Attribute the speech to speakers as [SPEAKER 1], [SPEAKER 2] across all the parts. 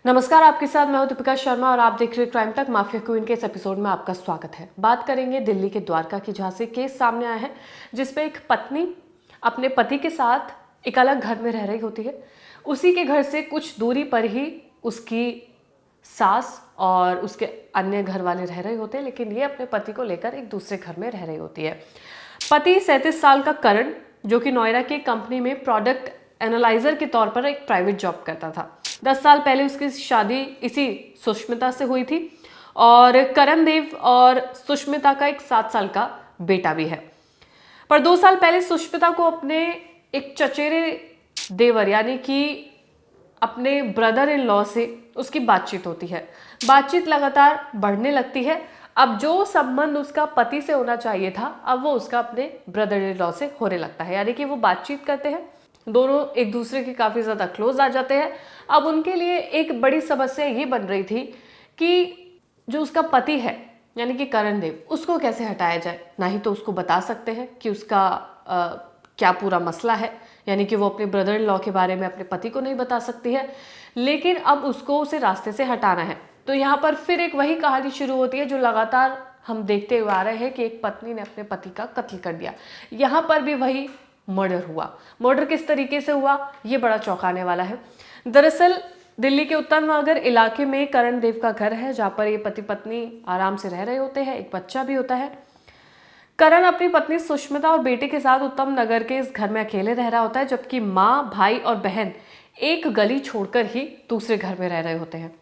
[SPEAKER 1] नमस्कार, आपके साथ मैं हूं दीपिका शर्मा और आप देख रहे क्राइम तक माफिया क्वीन के इस एपिसोड में आपका स्वागत है। बात करेंगे दिल्ली के द्वारका की, जहां से केस सामने आया है जिसपे एक पत्नी अपने पति के साथ एक अलग घर में रह रही होती है। उसी के घर से कुछ दूरी पर ही उसकी सास और उसके अन्य घर वाले रह रहे होते हैं, लेकिन ये अपने पति को लेकर एक दूसरे घर में रह रही होती है। पति 37 साल का करण, जो कि नोएडा की कंपनी में प्रोडक्ट एनालाइजर के तौर पर एक प्राइवेट जॉब करता था। 10 साल पहले उसकी शादी इसी सुष्मिता से हुई थी और करण देव और सुष्मिता का एक 7 साल का बेटा भी है। पर 2 साल पहले सुष्मिता को अपने एक चचेरे देवर यानी कि अपने ब्रदर इन लॉ से उसकी बातचीत होती है। बातचीत लगातार बढ़ने लगती है। अब जो संबंध उसका पति से होना चाहिए था, अब वो उसका अपने ब्रदर इन लॉ से होने लगता है। यानी कि वो बातचीत करते हैं, दोनों एक दूसरे के काफ़ी ज़्यादा क्लोज आ जाते हैं। अब उनके लिए एक बड़ी समस्या ये बन रही थी कि जो उसका पति है यानी कि करण देव, उसको कैसे हटाया जाए। ना ही तो उसको बता सकते हैं कि उसका क्या पूरा मसला है, यानी कि वो अपने ब्रदर इन लॉ के बारे में अपने पति को नहीं बता सकती है, लेकिन अब उसको उसे रास्ते से हटाना है। तो यहाँ पर फिर एक वही कहानी शुरू होती है जो लगातार हम देखते हुए आ रहे हैं कि एक पत्नी ने अपने पति का कत्ल कर दिया। यहाँ पर भी वही मर्डर हुआ। मर्डर किस तरीके से हुआ, ये बड़ा चौंकाने वाला है। दरअसल दिल्ली के उत्तम नगर इलाके में करण देव का घर है, जहाँ पर ये पति पत्नी आराम से रह रहे होते हैं, एक बच्चा भी होता है। करण अपनी पत्नी सुष्मिता और बेटे के साथ उत्तम नगर के इस घर में अकेले रह रहा होता है, जबकि माँ, भाई और बहन एक गली छोड़कर ही दूसरे घर में रह रहे होते हैं।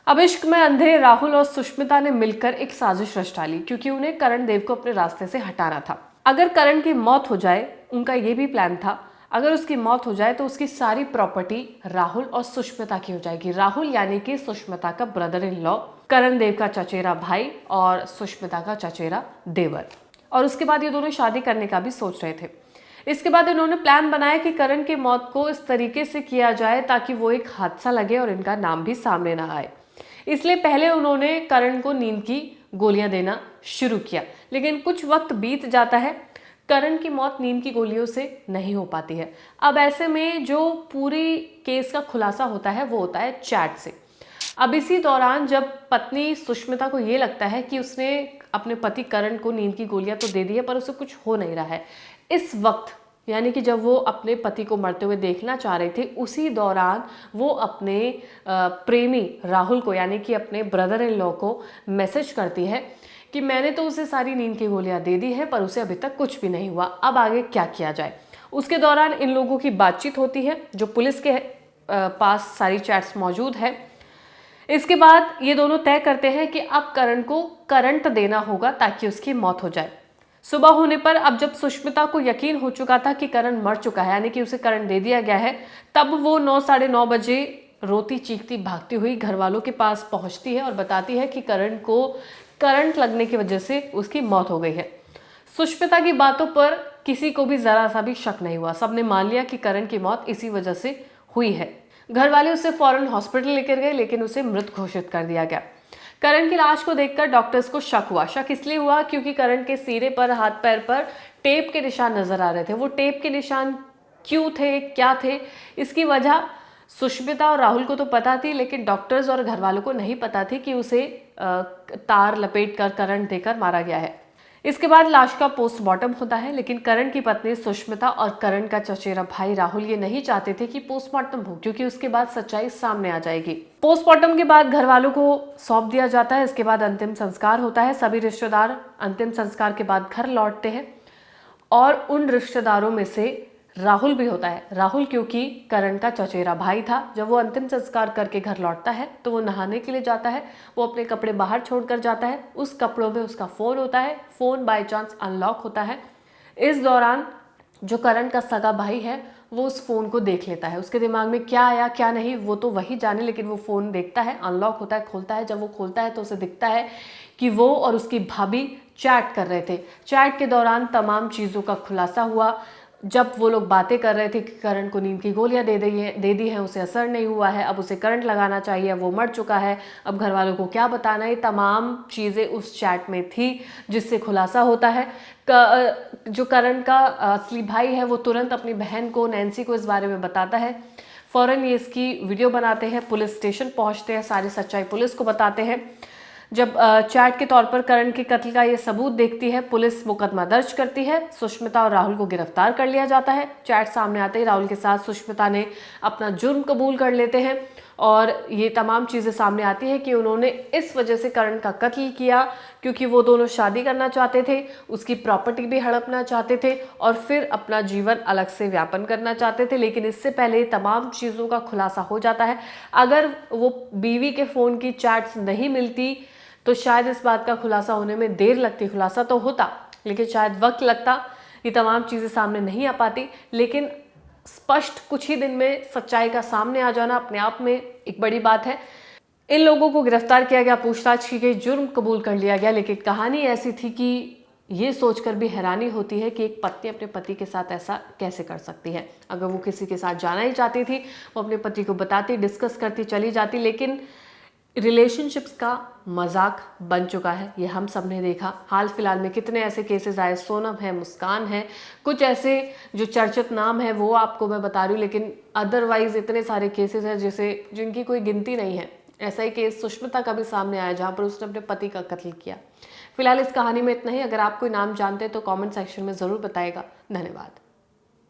[SPEAKER 1] अब इश्क में अंधे राहुल और सुष्मिता ने मिलकर एक साजिश रच डाली, क्योंकि उन्हें करण देव को अपने रास्ते से हटाना था। अगर करण की मौत हो जाए, उनका ये भी प्लान था, अगर उसकी मौत हो जाए तो उसकी सारी प्रॉपर्टी राहुल और सुष्मिता की हो जाएगी। राहुल यानी कि सुष्मिता का ब्रदर इन लॉ, करण देव का चचेरा भाई और सुष्मिता का चचेरा देवर। और उसके बाद ये दोनों शादी करने का भी सोच रहे थे। इसके बाद इन्होंने प्लान बनाया कि करण की मौत को इस तरीके से किया जाए ताकि वो एक हादसा लगे और इनका नाम भी सामने ना आए। इसलिए पहले उन्होंने करण को नींद की गोलियां देना शुरू किया, लेकिन कुछ वक्त बीत जाता है, करण की मौत नींद की गोलियों से नहीं हो पाती है। अब ऐसे में जो पूरी केस का खुलासा होता है वो होता है चैट से। अब इसी दौरान जब पत्नी सुष्मिता को ये लगता है कि उसने अपने पति करण को नींद की गोलियां तो दे दी है, पर उसे कुछ हो नहीं रहा है, इस वक्त यानी कि जब वो अपने पति को मरते हुए देखना चाह रहे थे, उसी दौरान वो अपने प्रेमी राहुल को यानी कि अपने ब्रदर इन लॉ को मैसेज करती है कि मैंने तो उसे सारी नींद की गोलियां दे दी है, पर उसे अभी तक कुछ भी नहीं हुआ, अब आगे क्या किया जाए। उसके दौरान इन लोगों की बातचीत होती है, जो पुलिस के पास सारी चैट्स मौजूद है। इसके बाद ये दोनों तय करते हैं कि अब करण को करंट देना होगा ताकि उसकी मौत हो जाए। सुबह होने पर अब जब सुष्मिता को यकीन हो चुका था कि करण मर चुका है, यानी कि उसे करंट दे दिया गया है, तब वो 9 साढ़े 9 बजे रोती चीखती भागती हुई घर वालों के पास पहुंचती है और बताती है कि करण को करंट लगने की वजह से उसकी मौत हो गई है। सुष्मिता की बातों पर किसी को भी जरा सा भी शक नहीं हुआ। सबने मान लिया कि करण की मौत इसी वजह से हुई है। घर वाले उसे फौरन हॉस्पिटल लेकर गए, लेकिन उसे मृत घोषित कर दिया गया। करण की लाश को देखकर डॉक्टर्स को शक हुआ। शक इसलिए हुआ क्योंकि करण के सिरे पर, हाथ पैर पर टेप के निशान नजर आ रहे थे। वो टेप के निशान क्यों थे, क्या थे, इसकी वजह सुष्मिता और राहुल को तो पता थी, लेकिन डॉक्टर्स और घर वालों को नहीं पता थी कि उसे तार लपेट कर करंट देकर मारा गया है। इसके बाद लाश का पोस्टमार्टम होता है, लेकिन करण की पत्नी सुष्मिता और करण का चचेरा भाई राहुल ये नहीं चाहते थे कि पोस्टमार्टम हो, क्योंकि उसके बाद सच्चाई सामने आ जाएगी। पोस्टमार्टम के बाद घर वालों को सौंप दिया जाता है। इसके बाद अंतिम संस्कार होता है। सभी रिश्तेदार अंतिम संस्कार के बाद घर लौटते हैं और उन रिश्तेदारों में से राहुल भी होता है। राहुल क्योंकि करण का चचेरा भाई था। जब वो अंतिम संस्कार करके घर लौटता है तो वो नहाने के लिए जाता है। वो अपने कपड़े बाहर छोड़कर जाता है। उस कपड़ों में उसका फ़ोन होता है। फ़ोन बाय चांस अनलॉक होता है। इस दौरान जो करण का सगा भाई है वो उस फ़ोन को देख लेता है। उसके दिमाग में क्या आया क्या नहीं वो तो वही जाने, लेकिन वो फ़ोन देखता है, अनलॉक होता है, खोलता है। जब वो खोलता है तो उसे दिखता है कि वो और उसकी भाभी चैट कर रहे थे। चैट के दौरान तमाम चीज़ों का खुलासा हुआ। जब वो लोग बातें कर रहे थे कि करण को नींद की गोलियां दे दी हैं, उसे असर नहीं हुआ है, अब उसे करंट लगाना चाहिए, वो मर चुका है, अब घर वालों को क्या बताना है, तमाम चीज़ें उस चैट में थी, जिससे खुलासा होता है। जो करण का असली भाई है वो तुरंत अपनी बहन को, नैन्सी को इस बारे में बताता है। फौरन ये इसकी वीडियो बनाते हैं, पुलिस स्टेशन पहुंचते हैं, सारी सच्चाई पुलिस को बताते हैं। जब चैट के तौर पर करण के कत्ल का ये सबूत देखती है, पुलिस मुकदमा दर्ज करती है। सुष्मिता और राहुल को गिरफ्तार कर लिया जाता है। चैट सामने आते ही राहुल के साथ सुष्मिता ने अपना जुर्म कबूल कर लेते हैं और ये तमाम चीज़ें सामने आती है कि उन्होंने इस वजह से करण का कत्ल किया क्योंकि वो दोनों शादी करना चाहते थे, उसकी प्रॉपर्टी भी हड़पना चाहते थे और फिर अपना जीवन अलग से व्यापन करना चाहते थे। लेकिन इससे पहले तमाम चीज़ों का खुलासा हो जाता है। अगर वो बीवी के फ़ोन की चैट्स नहीं मिलती तो शायद इस बात का खुलासा होने में देर लगती। खुलासा तो होता लेकिन शायद वक्त लगता, ये तमाम चीज़ें सामने नहीं आ पाती। लेकिन स्पष्ट कुछ ही दिन में सच्चाई का सामने आ जाना अपने आप में एक बड़ी बात है। इन लोगों को गिरफ्तार किया गया, पूछताछ की गई, जुर्म कबूल कर लिया गया। लेकिन कहानी ऐसी थी कि ये सोचकर भी हैरानी होती है कि एक पत्नी अपने पति के साथ ऐसा कैसे कर सकती है। अगर वो किसी के साथ जाना ही चाहती थी, वो अपने पति को बताती, डिस्कस करती, चली जाती। लेकिन रिलेशनशिप्स का मजाक बन चुका है, ये हम सब ने देखा। हाल फिलहाल में कितने ऐसे केसेस आए, सोनम है, मुस्कान है, कुछ ऐसे जो चर्चित नाम है वो आपको मैं बता रही हूँ। लेकिन अदरवाइज इतने सारे केसेस हैं जिनकी कोई गिनती नहीं है। ऐसा ही केस सुष्मिता का भी सामने आया जहाँ पर उसने अपने पति का कत्ल किया। फिलहाल इस कहानी में इतना ही। अगर आप कोई नाम जानते हैं तो कॉमेंट सेक्शन में ज़रूर बताएगा। धन्यवाद।